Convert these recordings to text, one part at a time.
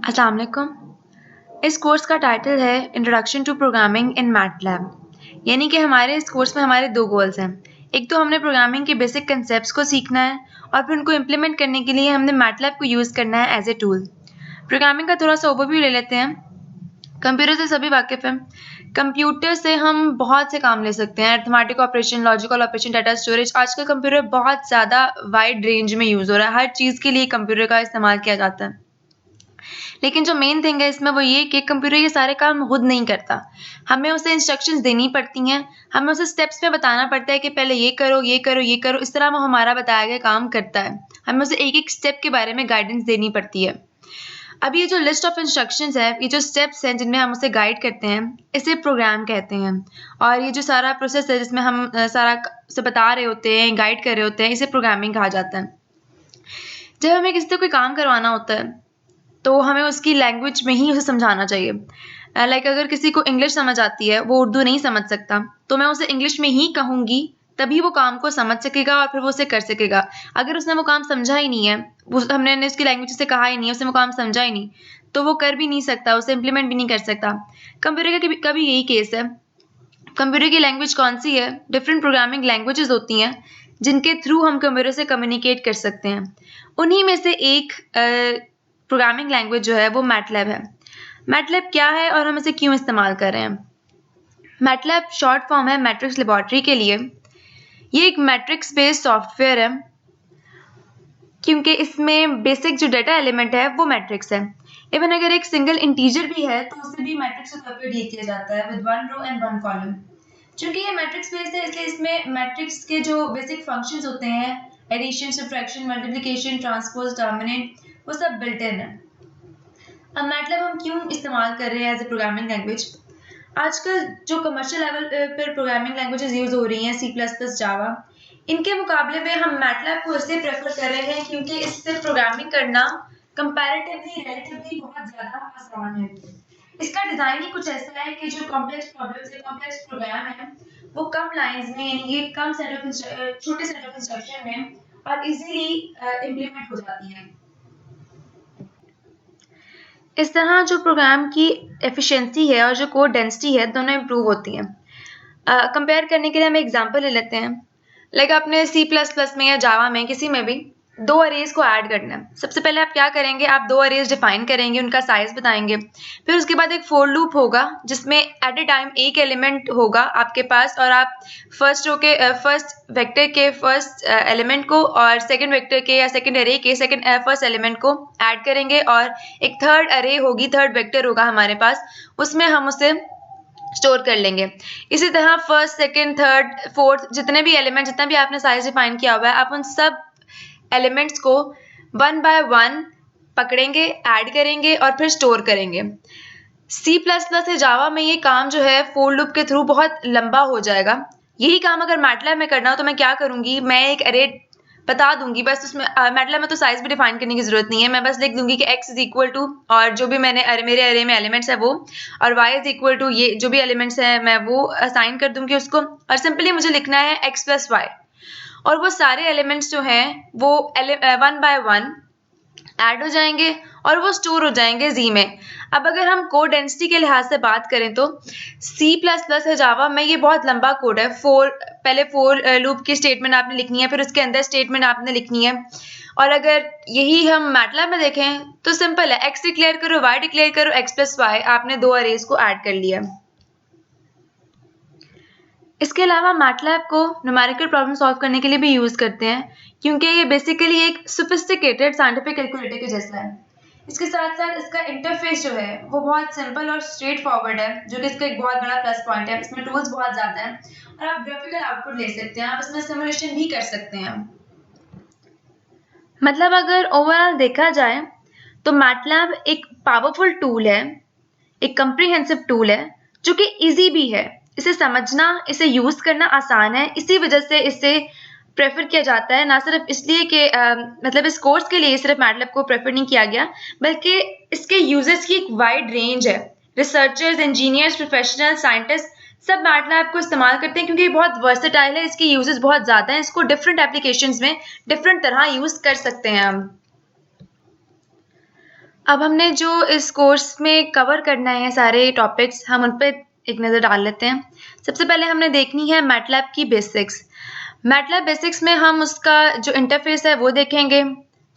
अस्सलाम वालेकुम। इस कोर्स का टाइटल है introduction to programming in MATLAB. यानी कि हमारे इस कोर्स में हमारे दो गोल्स हैं। एक तो हमने प्रोग्रामिंग के बेसिक कंसेप्ट्स को सीखना है और फिर उनको इम्प्लीमेंट करने के लिए हमने मैटलैब को यूज़ करना है एज ए टूल। प्रोग्रामिंग का थोड़ा सा ओवरव्यू ले लेते हैं। कंप्यूटर से सभी वाकिफ़ हैं। कंप्यूटर से हम बहुत से काम ले सकते हैं, arithmetic operation, logical operation, data storage. आजकल कंप्यूटर बहुत ज़्यादा वाइड रेंज में यूज़ हो रहा है, हर चीज़ के लिए कंप्यूटर का इस्तेमाल किया जाता है। लेकिन जो मेन थिंग है इसमें वो ये कि कंप्यूटर ये सारे काम खुद नहीं करता, हमें उसे इंस्ट्रक्शंस देनी पड़ती हैं, हमें उसे स्टेप्स में बताना पड़ता है कि पहले ये करो, ये करो, ये करो। इस तरह वो हमारा बताया गया काम करता है, हमें उसे एक एक स्टेप के बारे में गाइडेंस देनी पड़ती है। अब ये जो लिस्ट ऑफ इंस्ट्रक्शंस है, ये जो स्टेप्स हैं जिनमें हम उसे गाइड करते हैं, इसे प्रोग्राम कहते हैं। और ये जो सारा प्रोसेस है जिसमें हम सारा उसे बता रहे होते हैं, गाइड कर रहे होते हैं, इसे प्रोग्रामिंग कहा जाता है। जब हमें किसी से कोई काम करवाना होता है तो हमें उसकी लैंग्वेज में ही उसे समझाना चाहिए। लाइक अगर किसी को इंग्लिश समझ आती है, वो उर्दू नहीं समझ सकता, तो मैं उसे इंग्लिश में ही कहूँगी, तभी वो काम को समझ सकेगा और फिर वो उसे कर सकेगा। अगर उसने वो काम समझा ही नहीं है, हमने उसकी लैंग्वेज से कहा ही नहीं है, उसने वो काम समझा ही नहीं, तो वो कर भी नहीं सकता, उसे इम्प्लीमेंट भी नहीं कर सकता। कंप्यूटर का भी यही केस है। कंप्यूटर की लैंग्वेज कौन सी है? डिफरेंट प्रोग्रामिंग लैंग्वेजेस होती हैं जिनके थ्रू हम कंप्यूटर से कम्युनिकेट कर सकते हैं। उन्हीं में से एक प्रोग्रामिंग लैंग्वेज जो है वो मैटलैब है। मैटलैब क्या है और हम इसे क्यों इस्तेमाल कर रहे हैं? मैटलैब शॉर्ट फॉर्म है मैट्रिक्स लेबॉरेटरी के लिए। ये एक मैट्रिक्स बेस्ड सॉफ्टवेयर है क्योंकि इसमें बेसिक जो डाटा एलिमेंट है वो मैट्रिक्स है। इवन अगर एक सिंगल इंटीजर भी है तो उसे भी मैट्रिक्स के तौर पर डील किया जाता है with one row and one column. चूंकि ये मैट्रिक्स बेस्ड है इसलिए इसमें मैट्रिक्स के जो बेसिक फंक्शंस होते हैं, addition, subtraction, multiplication, transpose, terminate, वो सब बिल्ट इन है। अब मैटलैब हम क्यों इस्तेमाल कर रहे हैं एज ए प्रोग्रामिंग लैंग्वेज? आजकल जो कमर्शियल लेवल पर प्रोग्रामिंग लैंग्वेजेस यूज हो रही हैं, सी प्लस प्लस, जावा, इनके मुकाबले में हम मैटलैब को इसलिए प्रेफर कर रहे हैं क्योंकि इससे प्रोग्रामिंग करना कंपैरेटिवली रिलेटिवली बहुत ज़्यादा आसान है। इसका डिज़ाइन ही कुछ ऐसा है कि जो कॉम्प्लेक्स प्रॉब्लम्स है, कॉम्प्लेक्स प्रोग्राम है, वो कम लाइंस में, यानी कि कम छोटे सेट ऑफ इंस्ट्रक्शन में और इजीली इम्प्लीमेंट हो जाती है। इस तरह जो प्रोग्राम की एफिशिएंसी है और जो कोड डेंसिटी है, दोनों इम्प्रूव होती हैं। कंपेयर करने के लिए हम एग्जांपल ले लेते हैं। लाइक आपने सी प्लस प्लस में या जावा में किसी में भी दो अरेज को ऐड करना है। सबसे पहले आप क्या करेंगे, आप दो अरेज डिफाइन करेंगे, उनका साइज बताएंगे, फिर उसके बाद एक फोर लूप होगा जिसमें एट ए टाइम एक एलिमेंट होगा आपके पास और आप फर्स्ट रो के फर्स्ट वेक्टर के फर्स्ट एलिमेंट को और सेकंड वेक्टर के या सेकंड अरे के सेकंड फर्स्ट एलिमेंट को ऐड करेंगे और एक थर्ड अरे होगी, थर्ड वेक्टर होगा हमारे पास, उसमें हम उसे स्टोर कर लेंगे। इसी तरह फर्स्ट, सेकंड, थर्ड, फोर्थ, जितने भी एलिमेंट, जितना भी आपने साइज डिफाइन किया हुआ है, आप उन सब एलिमेंट्स को वन बाय वन पकड़ेंगे, ऐड करेंगे और फिर स्टोर करेंगे। सी प्लस प्लस या जावा में ये काम जो है फोर लूप के थ्रू बहुत लंबा हो जाएगा। यही काम अगर मैटलैब में करना हो तो मैं क्या करूंगी, मैं एक अरे बता दूंगी बस। उसमें मैटलैब में तो साइज भी डिफाइन करने की जरूरत नहीं है, मैं बस लिख दूंगी कि x इज इक्वल टू और जो भी मेरे अरे में एलिमेंट्स है वो, और y इज इक्वल टू ये जो भी एलिमेंट्स है मैं वो असाइन कर दूंगी उसको, और सिंपली मुझे लिखना है x प्लस वाई, और वो सारे एलिमेंट्स जो हैं वो वन बाय वन ऐड हो जाएंगे और वो स्टोर हो जाएंगे जी में। अब अगर हम कोड डेंसिटी के लिहाज से बात करें तो सी प्लस प्लस है जावा में ये बहुत लंबा कोड है। पहले फोर लूप की स्टेटमेंट आपने लिखनी है, फिर उसके अंदर स्टेटमेंट आपने लिखनी है। और अगर यही हम मैटलैब में देखें तो सिंपल है, एक्स डिक्लेयर करो, वाई डिक्लेयर करो, एक्स प्लस वाई, आपने दो अरेज को ऐड कर लिया। इसके अलावा मैटलैब को न्यूमेरिकल प्रॉब्लम सॉल्व करने के लिए भी यूज़ करते हैं क्योंकि ये बेसिकली एक सोफिस्टिकेटेड साइंटिफिक कैलकुलेटर के जैसा है। इसके साथ साथ इसका इंटरफेस जो है वो बहुत सिंपल और स्ट्रेट फॉरवर्ड है, जो कि इसका एक बहुत बड़ा प्लस पॉइंट है। इसमें टूल्स बहुत ज़्यादा हैं और आप ग्राफिकल आउटपुट ले सकते हैं, आप इसमें सिमुलेशन भी कर सकते हैं। मतलब अगर ओवरऑल देखा जाए तो मैटलैब एक पावरफुल टूल है, एक कम्प्रिहेंसिव टूल है जो कि इजी भी है। इसे समझना, इसे यूज़ करना आसान है, इसी वजह से इसे प्रेफर किया जाता है। ना सिर्फ इसलिए कि मतलब इस कोर्स के लिए सिर्फ मैटलैब को प्रेफर नहीं किया गया, बल्कि इसके यूजेस की एक वाइड रेंज है। रिसर्चर्स, इंजीनियर्स, प्रोफेशनल, साइंटिस्ट सब मैटलैब को इस्तेमाल करते हैं क्योंकि ये बहुत वर्सेटाइल है, इसके यूजेस बहुत ज़्यादा हैं, इसको डिफरेंट एप्लीकेशंस में डिफरेंट तरह यूज़ कर सकते हैं हम। अब हमने जो इस कोर्स में कवर करना है सारे टॉपिक्स, हम उन पे एक नज़र डाल लेते हैं। सबसे पहले हमने देखनी है मैटलैब की बेसिक्स। मैटलैब बेसिक्स में हम उसका जो इंटरफेस है वो देखेंगे,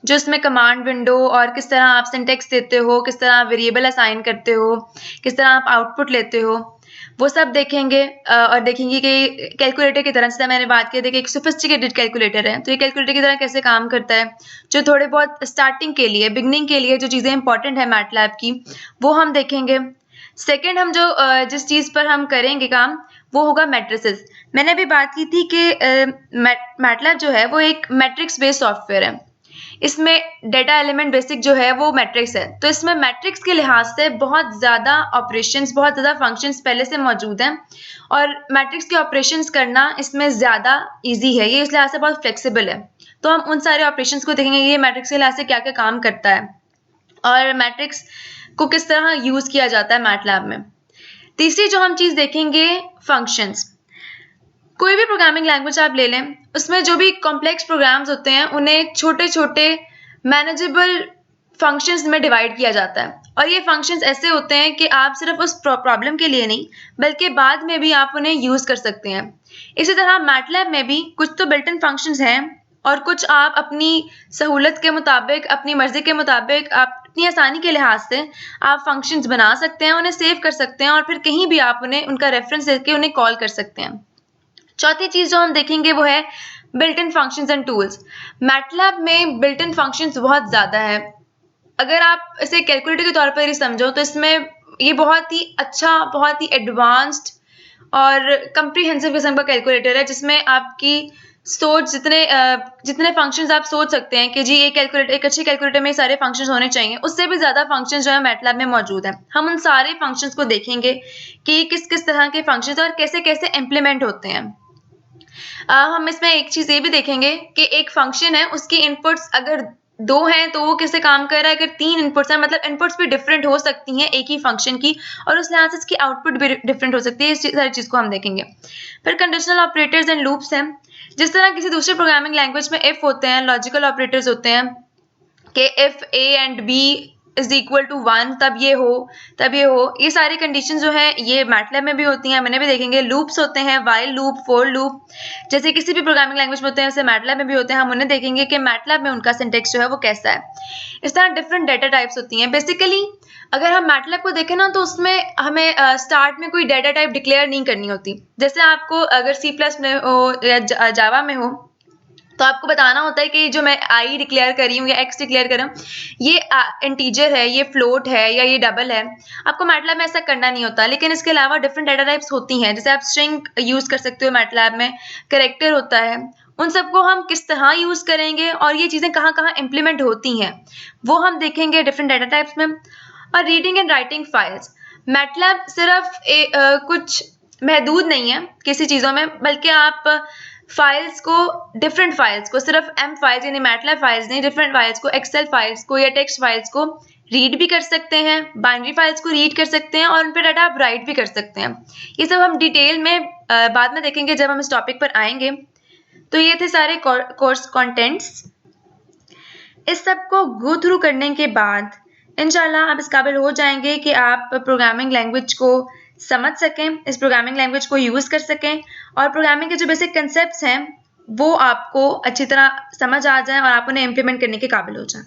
जो इसमें कमांड विंडो और किस तरह आप सिंटेक्स देते हो, किस तरह आप वेरिएबल असाइन करते हो, किस तरह आप आउटपुट लेते हो, वो सब देखेंगे। और देखेंगे कि कैलकुलेटर की तरह, जैसे मैंने बात की थी कि एक सोफिस्टिकेटेड कैलकुलेटर है, तो ये कैलकुलेटर की तरह कैसे काम करता है, जो थोड़े बहुत स्टार्टिंग के लिए, बिगनिंग के लिए जो चीज़ें इंपॉर्टेंट है मैटलैब की, वो हम देखेंगे। सेकेंड, हम जो जिस चीज़ पर हम करेंगे काम, वो होगा मैट्रिसेस। मैंने अभी बात की थी कि मैटलैब जो है वो एक मैट्रिक्स बेस्ड सॉफ्टवेयर है। इसमें डेटा एलिमेंट बेसिक जो है वो मैट्रिक्स है, तो इसमें मैट्रिक्स के लिहाज से बहुत ज़्यादा ऑपरेशंस, बहुत ज़्यादा फंक्शंस पहले से मौजूद हैं, और मैट्रिक्स के ऑपरेशंस करना इसमें ज़्यादा इजी है, ये इस लिहाज से बहुत फ्लेक्सिबल है। तो हम उन सारे ऑपरेशंस को देखेंगे, ये मैट्रिक्स के लिहाज से क्या क्या काम करता है और मैट्रिक्स को किस तरह यूज़ किया जाता है मैटलैब में। तीसरी जो हम चीज़ देखेंगे, फंक्शंस। कोई भी प्रोग्रामिंग लैंग्वेज आप ले लें, उसमें जो भी कॉम्प्लेक्स प्रोग्राम्स होते हैं उन्हें छोटे छोटे मैनेजेबल फंक्शंस में डिवाइड किया जाता है, और ये फंक्शंस ऐसे होते हैं कि आप सिर्फ उस प्रॉब्लम के लिए नहीं बल्कि बाद में भी आप उन्हें यूज़ कर सकते हैं। इसी तरह मैटलैब में भी कुछ तो बिल्ट इन फंक्शंस हैं और कुछ आप अपनी सहूलत के मुताबिक, अपनी मर्जी के मुताबिक, आप अपनी आसानी के लिहाज से आप फंक्शंस बना सकते हैं, उन्हें सेव कर सकते हैं और फिर कहीं भी आप उन्हें उनका रेफरेंस देके उन्हें कॉल कर सकते हैं। चौथी चीज़ जो हम देखेंगे वो है built in functions and tools. MATLAB में बिल्ट इन फंक्शंस बहुत ज़्यादा है। अगर आप इसे कैलकुलेटर के तौर पर ही समझो तो इसमें ये बहुत ही अच्छा, बहुत ही एडवांस्ड और कम्प्रीहेंसिव किस्म का कैलकुलेटर है, जिसमें आपकी सोच जितने फंक्शंस आप सोच सकते हैं कि जी ये कैलकुलेटर, एक अच्छी कैलकुलेटर में सारे फंक्शंस होने चाहिए, उससे भी ज़्यादा फंक्शंस जो है मैटलैब में मौजूद हैं। हम उन सारे फंक्शंस को देखेंगे कि किस किस तरह के फंक्शंस और कैसे कैसे इम्प्लीमेंट होते हैं। हम इसमें एक चीज़ ये भी देखेंगे कि एक फंक्शन है, उसकी इनपुट्स अगर 2 हैं तो वो कैसे काम कर रहा है, अगर 3 इनपुट्स हैं, मतलब इनपुट्स भी डिफरेंट हो सकती हैं एक ही फंक्शन की, और उस लिहाज से इसकी आउटपुट भी डिफरेंट हो सकती है। इस सारी चीज़ को हम देखेंगे। फिर कंडीशनल ऑपरेटर्स एंड लूप्स हैं। जिस तरह किसी दूसरे प्रोग्रामिंग लैंग्वेज में इफ होते हैं, लॉजिकल ऑपरेटर्स होते हैं कि if A and B is equal to 1 तब ये हो, तब ये हो, ये सारी कंडीशन जो है ये मैटलैब में भी होती हैं, मैंने भी देखेंगे। लूप्स होते हैं, वाइल लूप, फोर लूप, जैसे किसी भी प्रोग्रामिंग लैंग्वेज में होते हैं वैसे मैटलैब में भी होते हैं, हम उन्हें देखेंगे कि मैटलैब में उनका सिंटेक्स जो है वो कैसा है। इस तरह डिफरेंट डेटा टाइप्स होती हैं। बेसिकली अगर हम मैटलैब को देखें ना तो उसमें हमें स्टार्ट में कोई डेटा टाइप डिक्लेयर नहीं करनी होती। जैसे आपको अगर सी प्लस में हो या जावा में हो तो आपको बताना होता है कि जो मैं आई डिक्लेयर कर रही हूँ या एक्स डिक्लेयर कर रहा हूँ, ये इंटीजर है, ये फ्लोट है या ये डबल है। आपको मैटलैब में ऐसा करना नहीं होता, लेकिन इसके अलावा डिफरेंट डेटा टाइप्स होती हैं। जैसे आप स्ट्रिंग यूज़ कर सकते हो मैटलैब में, करेक्टर होता है, उन सबको हम किस तरह यूज़ करेंगे और ये चीज़ें कहाँ कहाँ इम्प्लीमेंट होती हैं वो हम देखेंगे डिफरेंट डेटा टाइप्स में। और reading and writing files, MATLAB सिर्फ कुछ महदूद नहीं है किसी चीज़ों में, बल्कि आप फाइल्स को, डिफरेंट फाइल्स को, सिर्फ एम फाइल्स यानी मैटलैब फाइल्स नहीं, डिफरेंट फाइल्स को, एक्सेल फाइल्स को या टेक्स्ट फाइल्स को रीड भी कर सकते हैं, बाइनरी फाइल्स को रीड कर सकते हैं और उन पर डाटा आप राइट भी कर सकते हैं। ये सब हम डिटेल में बाद में देखेंगे जब हम इस टॉपिक पर आएंगे। तो ये थे सारे कोर्स कंटेंट्स। इस सब को गो थ्रू करने के बाद इंशाल्लाह आप इस काबिल हो जाएंगे कि आप प्रोग्रामिंग लैंग्वेज को समझ सकें, इस प्रोग्रामिंग लैंग्वेज को यूज़ कर सकें और प्रोग्रामिंग के जो बेसिक कंसेप्ट्स हैं वो आपको अच्छी तरह समझ आ जाएं और आप उन्हें इम्प्लीमेंट करने के काबिल हो जाएं।